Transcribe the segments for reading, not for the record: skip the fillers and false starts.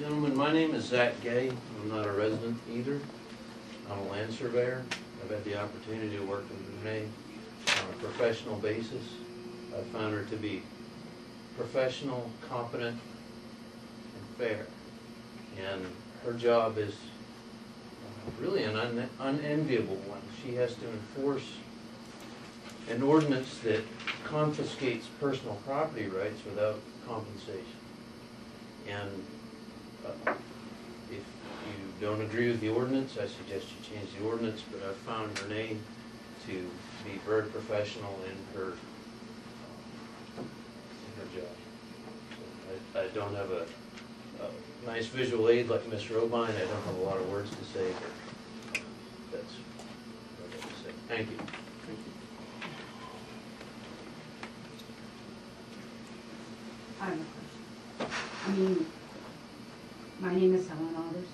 Gentlemen, my name is Zach Gay. I'm not a resident either. I'm a land surveyor. I've had the opportunity to work with Renee on a professional basis. I found her to be professional, competent, and fair. And her job is really an unenviable one. She has to enforce an ordinance that confiscates personal property rights without compensation. And if you don't agree with the ordinance, I suggest you change the ordinance, but I've found Renee to be very professional in her job. So I don't have a nice visual aid like Ms. Robine. I don't have a lot of words to say, but that's what I have to say. Thank you. Thank you. I have a question. My name is Helen Alders.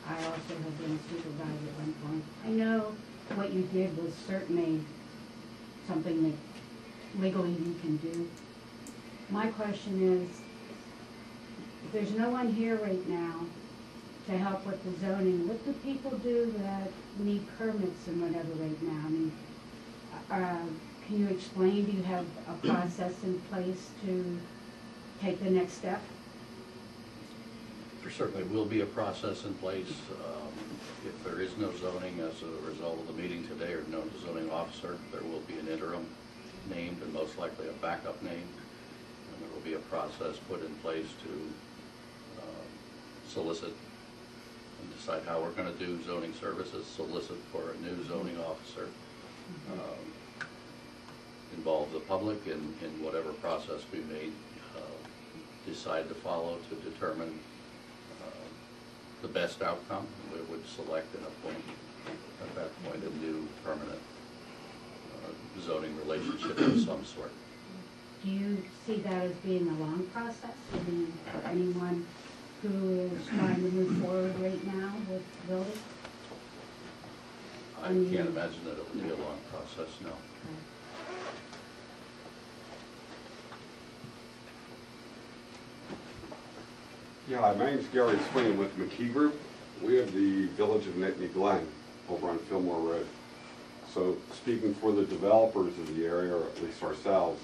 I also have been a supervisor at one point. I know what you did was certainly something that legally you can do. My question is, if there's no one here right now to help with the zoning, what do people do that need permits and whatever right now? Can you explain, do you have a process in place to take the next step? There certainly will be a process in place. If there is no zoning as a result of the meeting today, or no zoning officer, there will be an interim named and most likely a backup named. And there will be a process put in place to solicit and decide how we're going to do zoning services, solicit for a new zoning officer, involve the public in whatever process we may decide to follow to determine the best outcome. We would select and appoint at that point a new permanent zoning relationship of some sort. Do you see that as being a long process? I mean, for anyone who is trying to move forward right now with building? I can't imagine that it would be a long process, no. Yeah, my name's Gary Swing with McKee Group. We have the Village of Nittany Glen over on Fillmore Road. So speaking for the developers of the area, or at least ourselves,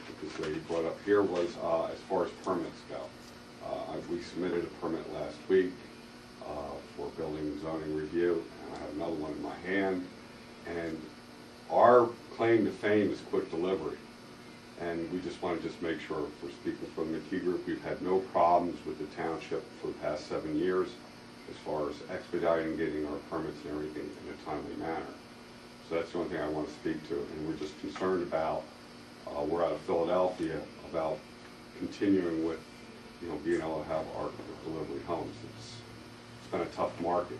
because they brought up here was as far as permits go. We submitted a permit last week for building and zoning review, and I have another one in my hand. And our claim to fame is quick delivery. And we just want to make sure, for speaking for the McKee Group, we've had no problems with the township for the past 7 years as far as expediting getting our permits and everything in a timely manner. So that's the only thing I want to speak to. And we're just concerned about, we're out of Philadelphia, about continuing with, being able to have our delivery homes. It's been a tough market,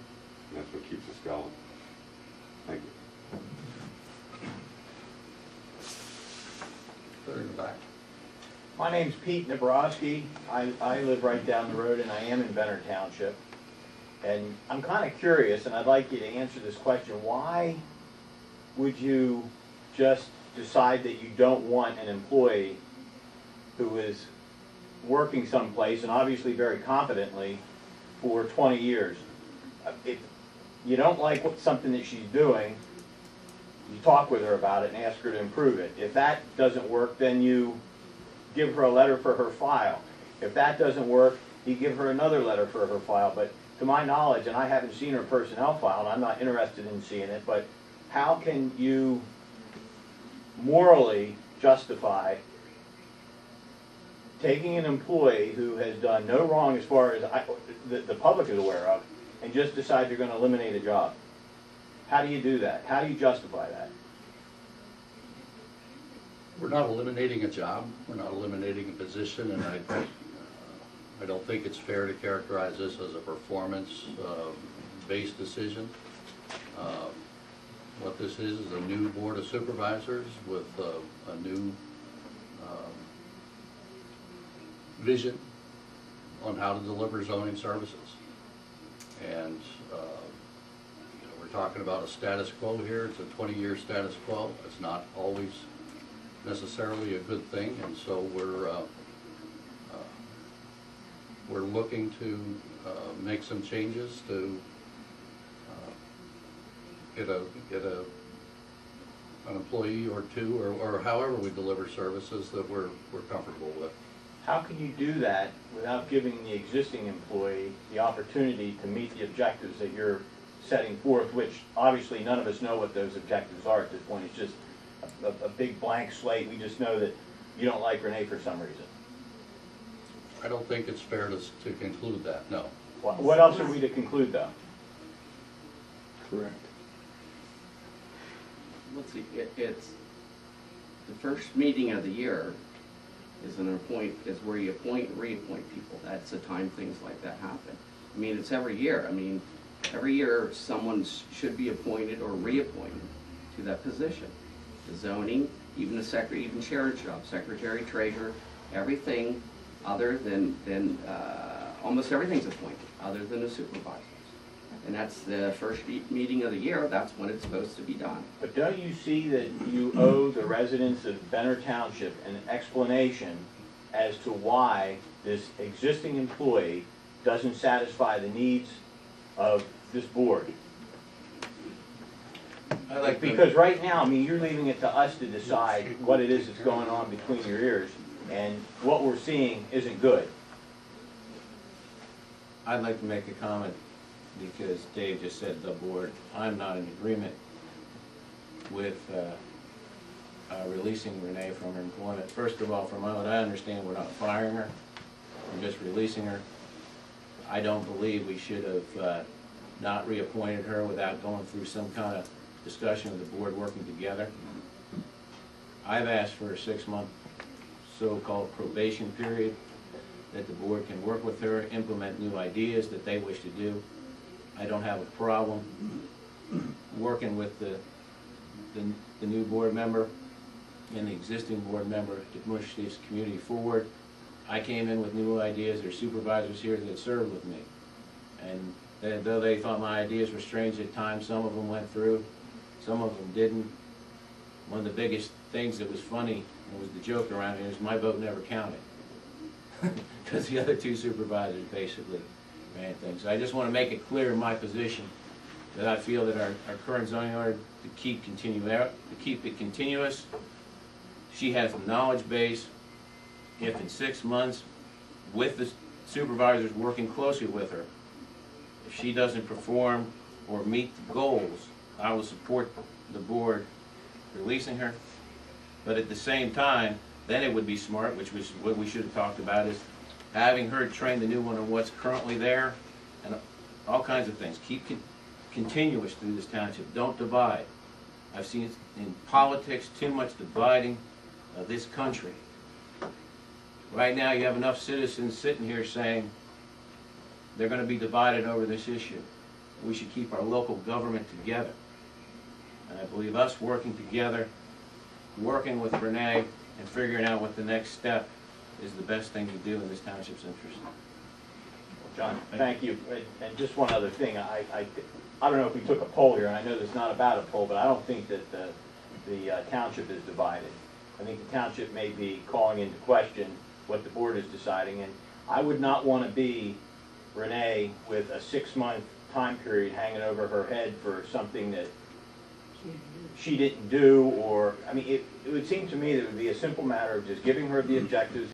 and that's what keeps us going. Thank you. In the back. My name's Pete Nabrowski. I live right down the road, and I am in Benner Township. And I'm kind of curious, and I'd like you to answer this question. Why would you just decide that you don't want an employee who is working someplace, and obviously very competently, for 20 years? If you don't like something that she's doing, you talk with her about it and ask her to improve it. If that doesn't work, then you give her a letter for her file. If that doesn't work, you give her another letter for her file. But to my knowledge, and I haven't seen her personnel file, and I'm not interested in seeing it, but how can you morally justify taking an employee who has done no wrong as far as the public is aware of, and just decide you're going to eliminate a job? How do you do that? How do you justify that? We're not eliminating a job. We're not eliminating a position, and I don't think it's fair to characterize this as a performance-based decision. What this is a new board of supervisors with a new vision on how to deliver zoning services. And we're talking about a status quo here. It's a 20-year status quo. It's not always necessarily a good thing, and so we're we're looking to make some changes to get an employee or two, or however we deliver services that we're comfortable with. How can you do that without giving the existing employee the opportunity to meet the objectives that you're setting forth, which obviously none of us know what those objectives are at this point? It's just a big blank slate. We just know that you don't like Renee for some reason. I don't think it's fair to conclude that, no. What else are we to conclude, though? Correct. Let's see, it's the first meeting of the year is where you appoint and reappoint people. That's the time things like that happen. I mean, it's every year. I mean, every year someone should be appointed or reappointed to that position. The zoning, even the secretary, even chair's job, secretary, treasurer, everything other than almost everything's appointed, other than the supervisors. And that's the first meeting of the year. That's when it's supposed to be done. But don't you see that you owe the residents of Benner Township an explanation as to why this existing employee doesn't satisfy the needs of this board? Because right now, I mean, you're leaving it to us to decide what it is that's going on between your ears, and what we're seeing isn't good. I'd like to make a comment because Dave just said the board. I'm not in agreement with releasing Renee from her employment. First of all, from what I understand, we're not firing her. We're just releasing her. I don't believe we should have not reappointed her without going through some kind of discussion with the board working together. I've asked for a 6-month so-called probation period that the board can work with her, implement new ideas that they wish to do. I don't have a problem working with the new board member and the existing board member to push this community forward. I came in with new ideas. There's supervisors here that served with me. And though they thought my ideas were strange at times, some of them went through, some of them didn't. One of the biggest things that was funny, and was the joke around here, is my vote never counted. Because the other two supervisors basically ran things. So I just want to make it clear in my position that I feel that our current zoning order, to keep it continuous, she has the knowledge base. If in 6 months, with the supervisors working closely with her, if she doesn't perform or meet the goals, I will support the board releasing her. But at the same time, then it would be smart, which was what we should have talked about, is having her train the new one on what's currently there and all kinds of things. Keep continuous through this township. Don't divide. I've seen in politics too much dividing of this country. Right now you have enough citizens sitting here saying they're going to be divided over this issue. We should keep our local government together. And I believe us working together, working with Renee, and figuring out what the next step is the best thing to do in this township's interest. John, thank you. And just one other thing, I don't know if we took a poll here, and I know this is not about a poll, but I don't think that the township is divided. I think the township may be calling into question what the board is deciding, and I would not want to be Renee with a 6-month time period hanging over her head for something that she didn't do, or, I mean, it would seem to me that it would be a simple matter of just giving her the objectives,